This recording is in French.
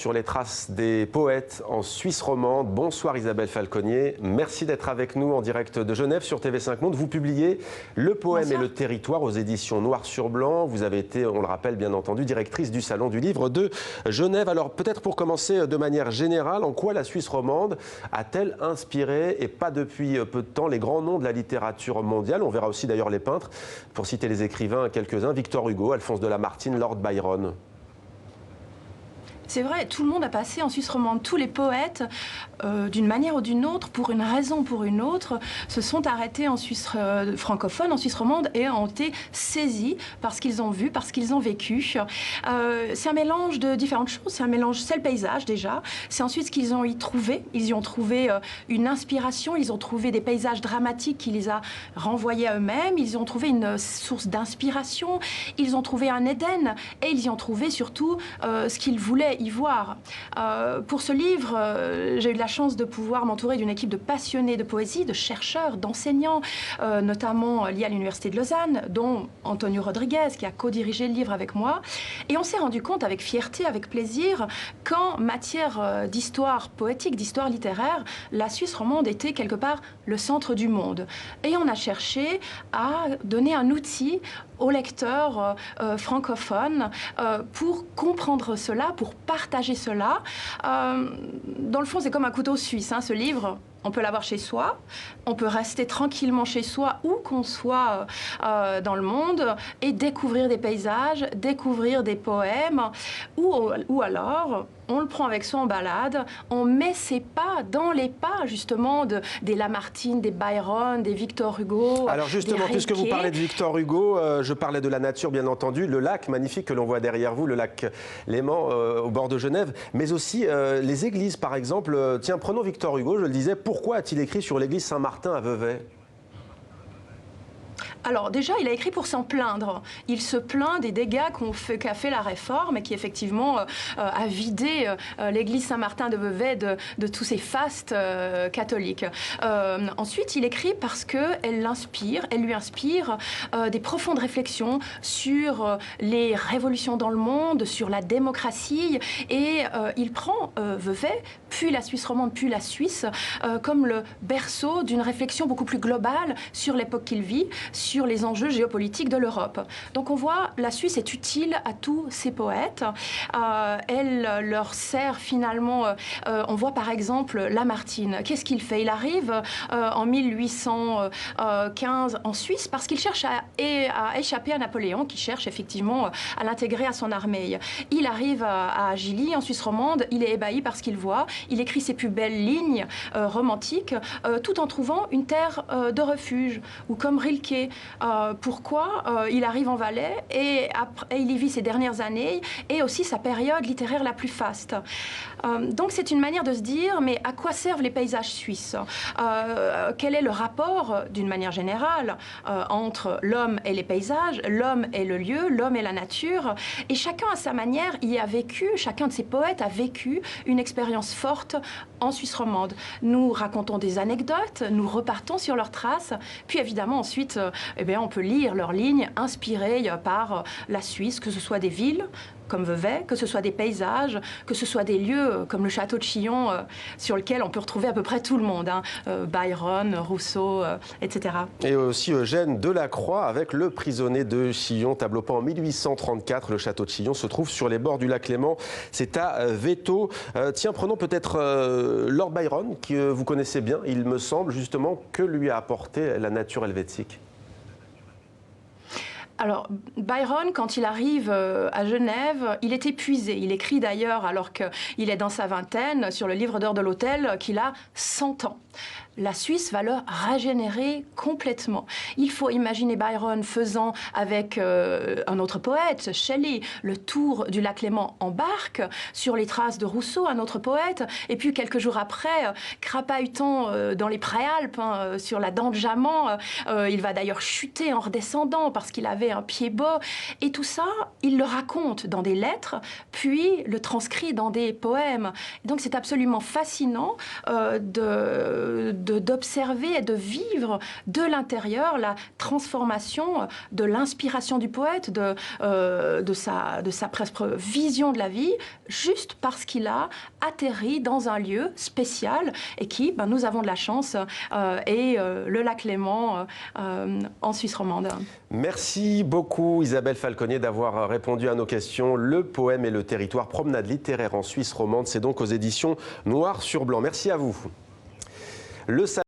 Sur les traces des poètes en Suisse romande. Bonsoir Isabelle Falconier, merci d'être avec nous en direct de Genève sur TV5 Monde. Vous publiez Le poème Bonsoir. et le territoire aux éditions Noir sur Blanc. Vous avez été, on le rappelle bien entendu, directrice du Salon du Livre de Genève. Alors peut-être pour commencer de manière générale, en quoi la Suisse romande a-t-elle inspiré, et pas depuis peu de temps, les grands noms de la littérature mondiale? On verra aussi d'ailleurs les peintres, pour citer les écrivains quelques-uns, Victor Hugo, Alphonse de Lamartine, Lord Byron. C'est vrai, tout le monde a passé en Suisse romande. Tous les poètes, d'une manière ou d'une autre, pour une raison ou pour une autre, se sont arrêtés en Suisse francophone, en Suisse romande, et ont été saisis par ce qu'ils ont vu, par ce qu'ils ont vécu. C'est un mélange de différentes choses. C'est un mélange, c'est le paysage déjà. C'est ensuite ce qu'ils ont y trouvé. Ils y ont trouvé une inspiration. Ils ont trouvé des paysages dramatiques qui les a renvoyés à eux-mêmes. Ils y ont trouvé une source d'inspiration. Ils ont trouvé un Éden. Et ils y ont trouvé surtout ce qu'ils voulaient y voir. Pour ce livre, j'ai eu la chance de pouvoir m'entourer d'une équipe de passionnés de poésie, de chercheurs, d'enseignants, notamment liés à l'Université de Lausanne, dont Antonio Rodriguez, qui a co-dirigé le livre avec moi. Et on s'est rendu compte avec fierté, avec plaisir, qu'en matière d'histoire poétique, d'histoire littéraire, la Suisse romande était quelque part le centre du monde. Et on a cherché à donner un outil aux lecteurs francophones pour comprendre cela, pour partager cela. Dans le fond, c'est comme un couteau suisse, hein, ce livre. On peut l'avoir chez soi, on peut rester tranquillement chez soi, où qu'on soit dans le monde, et découvrir des paysages, découvrir des poèmes, ou alors on le prend avec soi en balade, on met ses pas dans les pas justement des Lamartine, des Byron, des Victor Hugo. Alors justement, puisque vous parlez de Victor Hugo, je parlais de la nature bien entendu, le lac magnifique que l'on voit derrière vous, le lac Léman au bord de Genève, mais aussi les églises par exemple. Tiens, prenons Victor Hugo, je le disais, pourquoi a-t-il écrit sur l'église Saint-Martin à Vevey ? Alors déjà, il a écrit pour s'en plaindre. Il se plaint des dégâts qu'a fait la Réforme et qui effectivement a vidé l'église Saint-Martin de Vevey de tous ses fastes catholiques. Ensuite, il écrit parce qu'elle lui inspire des profondes réflexions sur les révolutions dans le monde, sur la démocratie, et il prend Vevey, puis la Suisse romande, puis la Suisse, comme le berceau d'une réflexion beaucoup plus globale sur l'époque qu'il vit, sur les enjeux géopolitiques de l'Europe. Donc on voit, la Suisse est utile à tous ces poètes. Elle leur sert finalement, on voit par exemple Lamartine. Qu'est-ce qu'il fait? Il arrive en 1815 en Suisse parce qu'il cherche à échapper à Napoléon, qui cherche effectivement à l'intégrer à son armée. Il arrive à Gilly, en Suisse romande, il est ébahi par ce qu'il voit. Il écrit ses plus belles lignes romantiques, tout en trouvant une terre de refuge, ou comme Rilke. Pourquoi il arrive en Valais et il y vit ses dernières années et aussi sa période littéraire la plus faste. Donc c'est une manière de se dire, mais à quoi servent les paysages suisses? Quel est le rapport, d'une manière générale, entre l'homme et les paysages, l'homme et le lieu, l'homme et la nature? Et chacun à sa manière y a vécu, chacun de ces poètes a vécu une expérience forte en Suisse romande. Nous racontons des anecdotes, nous repartons sur leurs traces, puis évidemment ensuite on peut lire leurs lignes inspirées par la Suisse, que ce soit des villes comme Vevey, que ce soit des paysages, que ce soit des lieux comme le château de Chillon, sur lequel on peut retrouver à peu près tout le monde, hein, Byron, Rousseau, etc. Et aussi Eugène Delacroix avec Le prisonnier de Chillon, tableau peint en 1834. Le château de Chillon se trouve sur les bords du lac Léman, c'est à Véto. Tiens, prenons peut-être Lord Byron, que vous connaissez bien, il me semble justement, que lui a apporté la nature helvétique. Alors, Byron, quand il arrive à Genève, il est épuisé. Il écrit d'ailleurs, alors qu'il est dans sa vingtaine, sur le livre d'heures de l'hôtel, qu'il a 100 ans. La Suisse va le régénérer complètement. Il faut imaginer Byron faisant avec un autre poète, Shelley, le tour du lac Léman en barque, sur les traces de Rousseau, un autre poète, et puis quelques jours après, crapahutant dans les Préalpes, hein, sur la dent de Jamant. Il va d'ailleurs chuter en redescendant parce qu'il avait avait un pied beau. Et tout ça, il le raconte dans des lettres, puis le transcrit dans des poèmes. Et donc c'est absolument fascinant d'observer et de vivre de l'intérieur la transformation de l'inspiration du poète, de sa presque vision de la vie, juste parce qu'il a atterri dans un lieu spécial et qui, nous avons de la chance, est le lac Léman en Suisse romande. Merci beaucoup Isabelle Falconier d'avoir répondu à nos questions. Le poème et le territoire, promenade littéraire en Suisse romande, c'est donc aux éditions Noir sur Blanc. Merci à vous.